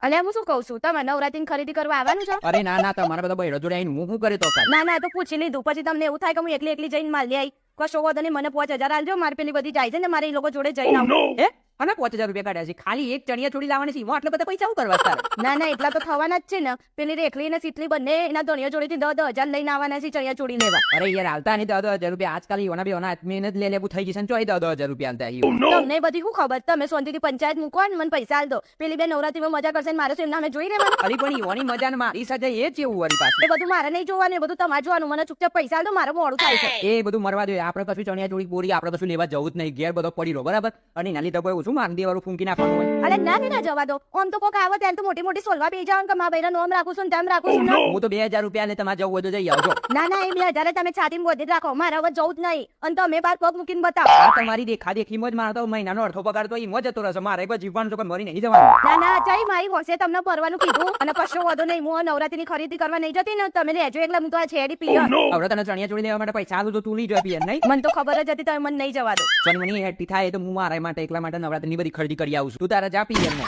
અલ્યા હું શું કહું છું, તમે નવરાત્રીની ખરીદી કરવા આવવાનું છો? અરે ના ના, તમારા બધા બૈરો જોડે આવીને હું શું કરે તો કાલ? ના ના, તો પૂછી લીધું. પછી તમને એવું થાય કે હું એકલી એકલી જઈને માલ લઈ આવી. કશો વાંધો નહીં, મને 5000 આલજો. મારી પેલી બધી જાય છે ને, મારે એ લોકો જોડે જઈને આવું. એ અને 5000 રૂપિયા કાઢ્યા છે ખાલી એક ચણિયા ચોળી લાવવાની છે, એમાં આટલા બધા પૈસા શું કરવા તારે? ના ના, એટલા તો થવાના જ છે ને. પેલી રેખલી ને સીતલી બંને એના ધણીઓ જોડેથી 10,000 લઈને આવવાના છે ચણિયા ચોળી લેવા. અરે યાર હાલતા નહીં 10,000 રૂપિયા આજકાલ યોના બેના આદમીને જ લે લેવું થઈ જશે ને ચોય 10,000 રૂપિયા હાલતા ઈ. તમને બધી શું ખબર? તમે શાંતિથી પંચાયત મૂકો ને મને પૈસા આલ દો. પેલી બે નવરાત્રીમાં મજા કરશે ને મારે શું એમના અમે જોઈ રહેવાનું? અરે પણ યોની મજા ને મારી સાથે એ જ એવું વળી પાસે. એ બધું મારે નહીં જોવાનું, એ બધું તમારે જોવાનું. મને ચૂપચાપ પૈસા આલ દો, મારે મોડું થાય છે. એ બધું મરવા જોઈએ. આપણે કશું ચણિયા ચોળી પૂરી આપણે કશું લેવા જવું જ નહીં. ઘેર બધો પડી રહ્યો બરાબર. અને નાની તો કોઈ શું માન દેવાનું ફૂંકી નાખવાનું હોય. અરે ના ના જવા દો. આમ તો કોક આવે ત્યાં તો મોટી મોટી સોલવા પી જાવ કે મારા ભાઈનો નોમ રાખું છું ને તેમ રાખું છું ને. હું તો 2000 રૂપિયા ને તમારે જવું હોય તો જઈ આવજો. ના ના, એ 2000 તમે છાતીમાં બોધી રાખો. મારે હવે જવું જ નહીં. અને તમે બાર પગ મૂકીને બતાવો. આ તમારી દેખા દેખીમાં જ મારો તો મહિનાનો અડધો પગાર તો ઈમાં જતો રહેશે. મારે કોઈ જીવવાનું તો કોઈ મરી નહીં જવાનું. ના ના, જઈ મારી હોશે તમને ભરવાનું કીધું. અને કશો વાંધો નહીં, હું નવરાત્રીની ખરીદી કરવા નહીં જતી ને, તમે લેજો. એટલે હું તો આ છેડી પીય. હવે તને ચણિયા ચોળી લેવા માટે પૈસા આલું તો તું લઈ જાય ને નહીં? મને તો ખબર જ હતી તમે મને નહીં જવા દો. સોની મને હેટી થાય તો હું મારા માટે એકલા માટે નવરાત્રીની બધી ખરીદી કરી આવું છું. તું તારા જા પીએ ને.